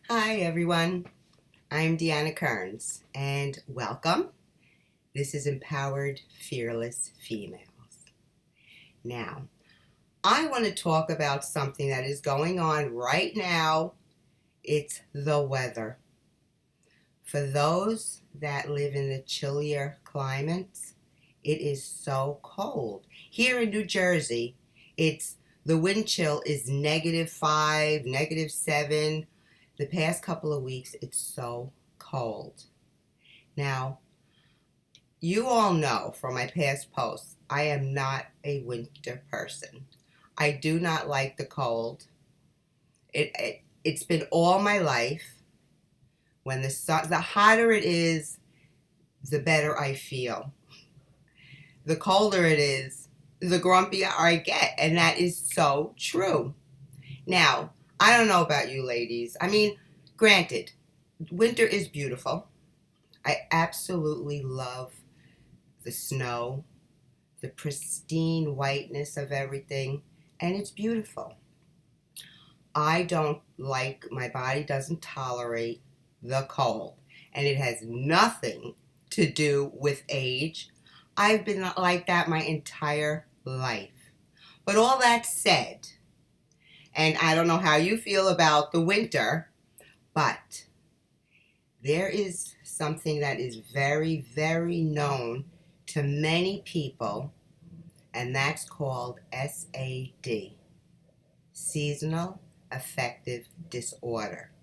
Hi, everyone. I'm Deanna Kearns, and welcome. This is Empowered Fearless Females. Now, I want to talk about something that is going on right now. It's the weather. For those that live in the chillier climates, it is so cold. Here in New Jersey, it's the wind chill is -5, -7. The past couple of weeks, it's so cold. Now, you all know from my past posts, I am not a winter person. I do not like the cold. It's been all my life. When the hotter it is, the better I feel. The colder it is, the grumpier I get, and that is so true. Now, I don't know about you ladies. I mean, granted, winter is beautiful. I absolutely love the snow, the pristine whiteness of everything, and it's beautiful. I don't like, my body doesn't tolerate the cold, and it has nothing to do with age. I've been like that my entire life. But all that said, and I don't know how you feel about the winter, but there is something that is very, very known to many people, and that's called SAD, Seasonal Affective Disorder,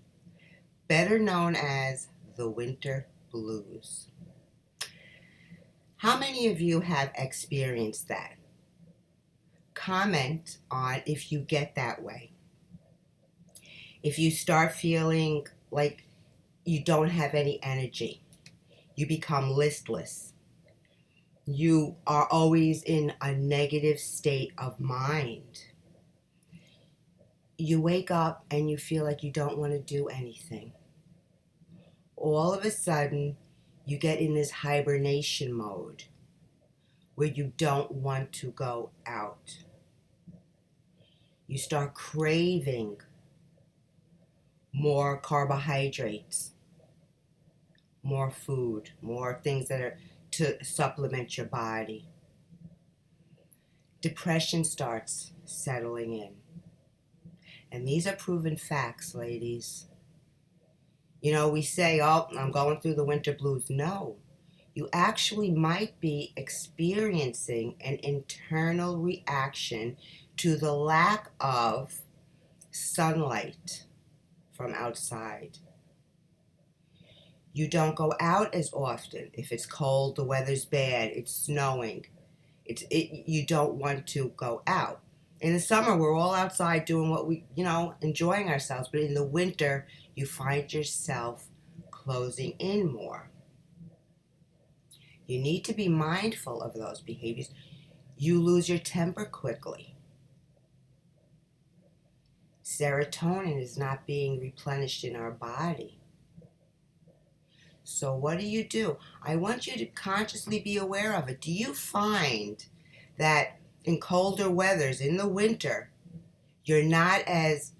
better known as the winter blues. How many of you have experienced that? Comment on if you get that way. If you start feeling like you don't have any energy, you become listless, you are always in a negative state of mind, you wake up and you feel like you don't want to do anything. All of a sudden, you get in this hibernation mode where you don't want to go out. You start craving more carbohydrates, more food, more things that are to supplement your body. Depression starts settling in. And these are proven facts, ladies. You know, we say, oh, I'm going through the winter blues. No, you actually might be experiencing an internal reaction to the lack of sunlight from outside. You don't go out as often. If it's cold, the weather's bad, it's snowing, you don't want to go out. In the summer, we're all outside doing what we, enjoying ourselves. But in the winter, you find yourself closing in more. You need to be mindful of those behaviors. You lose your temper quickly. Serotonin is not being replenished in our body. So what do? I want you to consciously be aware of it. Do you find that in colder weathers, in the winter, you're not as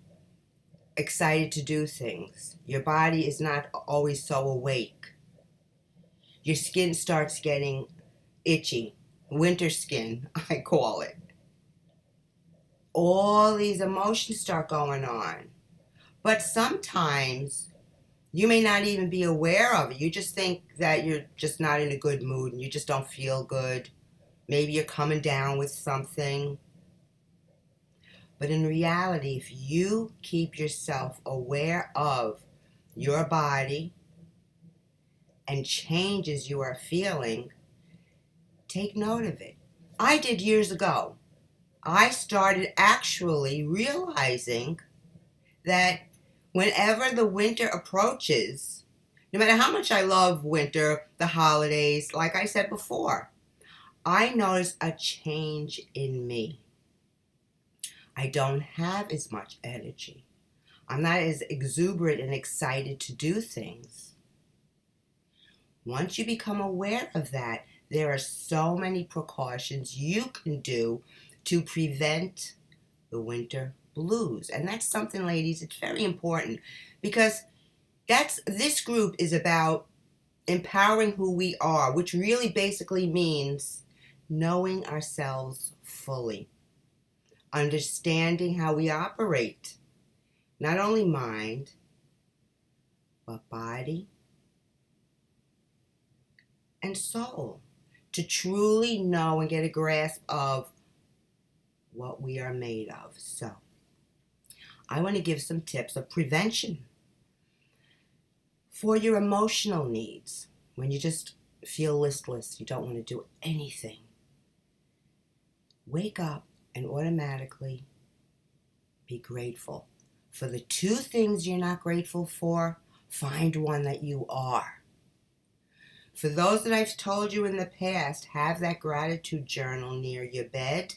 excited to do things? Your body is not always so awake. Your skin starts getting itchy. Winter skin, I call it. All these emotions start going on. But sometimes you may not even be aware of it. You just think that you're just not in a good mood and you just don't feel good. Maybe you're coming down with something. But in reality, if you keep yourself aware of your body and changes you are feeling, take note of it. I did years ago. I started actually realizing that whenever the winter approaches, no matter how much I love winter, the holidays, like I said before, I notice a change in me. I don't have as much energy. I'm not as exuberant and excited to do things. Once you become aware of that, there are so many precautions you can do to prevent the winter blues. And that's something, ladies, it's very important because This group is about empowering who we are, which really basically means knowing ourselves fully, understanding how we operate, not only mind, but body and soul, to truly know and get a grasp of what we are made of. So, I want to give some tips of prevention for your emotional needs. When you just feel listless, you don't want to do anything, wake up and automatically be grateful. For the two things you're not grateful for, find one that you are. For those that I've told you in the past, have that gratitude journal near your bed.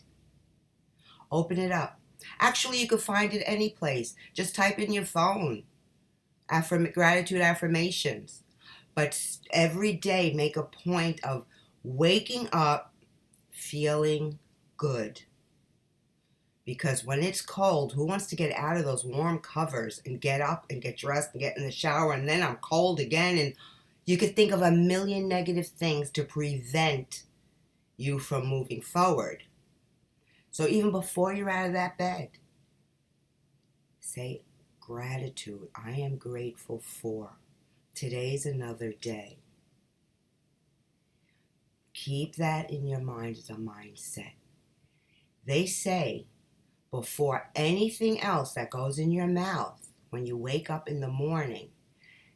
Open it up. Actually, you can find it any place. Just type in your phone, gratitude affirmations. But every day make a point of waking up feeling good. Because when it's cold, who wants to get out of those warm covers and get up and get dressed and get in the shower and then I'm cold again? And you could think of a million negative things to prevent you from moving forward. So even before you're out of that bed, say gratitude. I am grateful for. Today's another day. Keep that in your mind as a mindset. They say before anything else that goes in your mouth, when you wake up in the morning,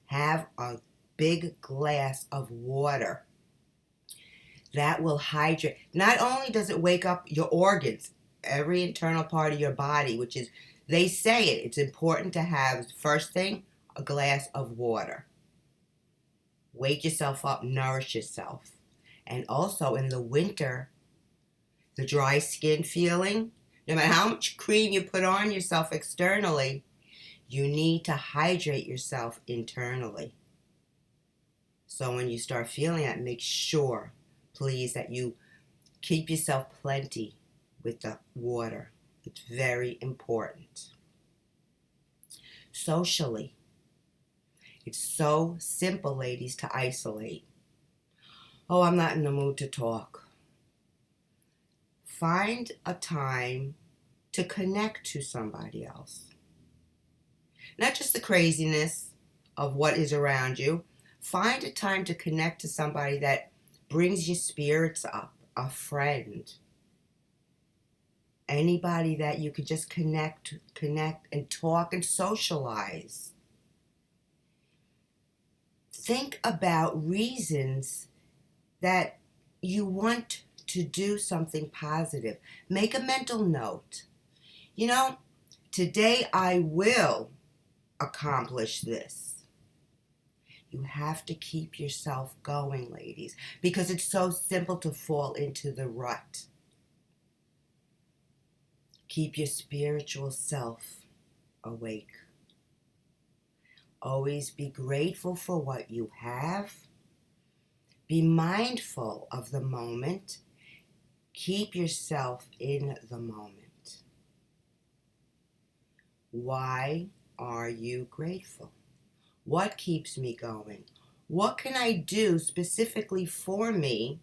have a big glass of water. That will hydrate. Not only does it wake up your organs, every internal part of your body, which is, they say it's important to have, first thing, a glass of water. Wake yourself up, nourish yourself. And also in the winter, the dry skin feeling, no matter how much cream you put on yourself externally, you need to hydrate yourself internally. So when you start feeling that, make sure, please, that you keep yourself plenty with the water. It's very important. Socially, it's so simple, ladies, to isolate. Oh, I'm not in the mood to talk. Find a time to connect to somebody else. Not just the craziness of what is around you. Find a time to connect to somebody that brings your spirits up, a friend. Anybody that you could just connect and talk and socialize. Think about reasons that you want to do something positive. Make a mental note. Today I will accomplish this. You have to keep yourself going, ladies, because it's so simple to fall into the rut. Keep your spiritual self awake. Always be grateful for what you have. Be mindful of the moment. Keep yourself in the moment. Why are you grateful? What keeps me going? What can I do specifically for me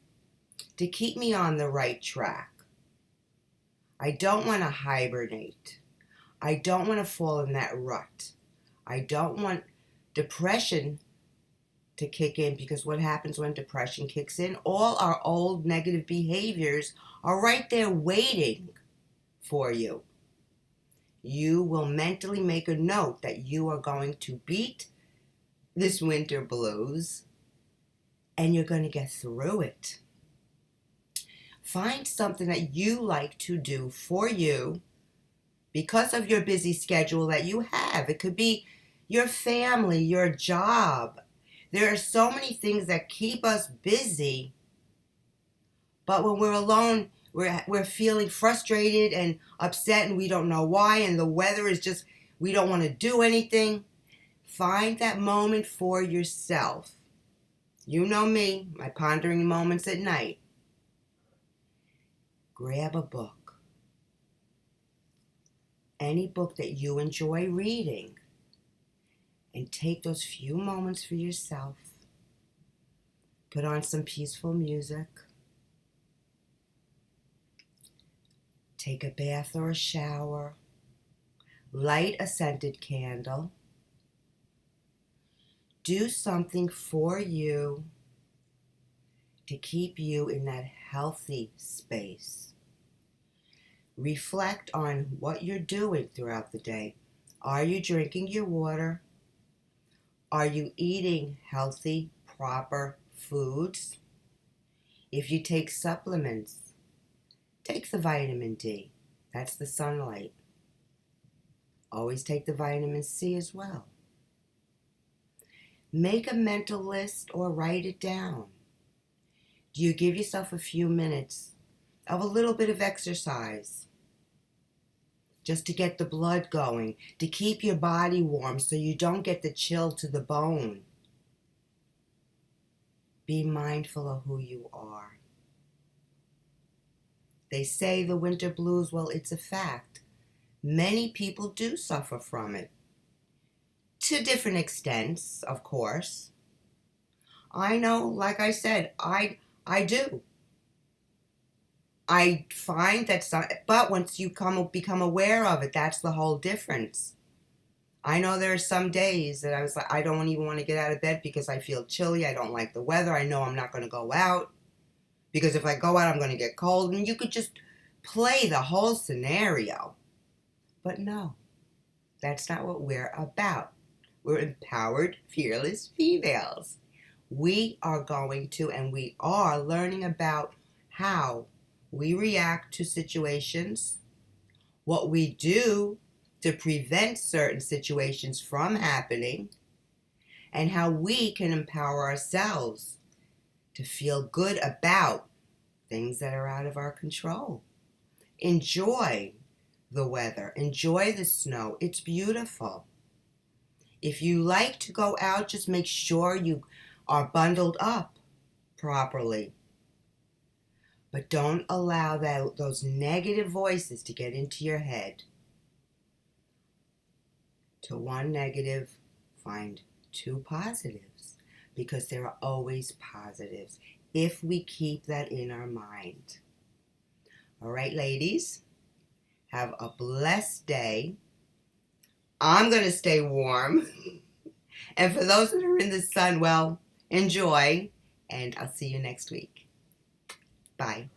to keep me on the right track? I don't want to hibernate. I don't want to fall in that rut. I don't want depression to kick in, because what happens when depression kicks in? All our old negative behaviors are right there waiting for you. You will mentally make a note that you are going to beat this winter blues and you're going to get through it. Find something that you like to do for you because of your busy schedule that you have. It could be your family, your job. There are so many things that keep us busy, but when we're alone, we're feeling frustrated and upset and we don't know why, and the weather is just, we don't want to do anything. Find that moment for yourself. You know me, my pondering moments at night. Grab a book. Any book that you enjoy reading. and take those few moments for yourself. Put on some peaceful music. Take a bath or a shower. Light a scented candle. Do something for you to keep you in that healthy space. Reflect on what you're doing throughout the day. Are you drinking your water? Are you eating healthy, proper foods? If you take supplements, take the vitamin D. That's the sunlight. Always take the vitamin C as well. Make a mental list or write it down. Do you give yourself a few minutes of a little bit of exercise just to get the blood going, to keep your body warm so you don't get the chill to the bone? Be mindful of who you are. They say the winter blues, well, it's a fact. Many people do suffer from it. To different extents, of course. I know, like I said, I do. I find that but once you become aware of it, that's the whole difference. I know there are some days that I was like, I don't even want to get out of bed because I feel chilly. I don't like the weather. I know I'm not going to go out because if I go out, I'm going to get cold. And you could just play the whole scenario. But no, that's not what we're about. We're empowered, fearless females. We are going to, and we are learning about how we react to situations, what we do to prevent certain situations from happening, and how we can empower ourselves to feel good about things that are out of our control. Enjoy the weather. Enjoy the snow. It's beautiful. If you like to go out, just make sure you are bundled up properly. But don't allow those negative voices to get into your head. To one negative, find two positives, because there are always positives if we keep that in our mind. All right, ladies, have a blessed day. I'm going to stay warm. And for those that are in the sun, well, enjoy. And I'll see you next week. Bye.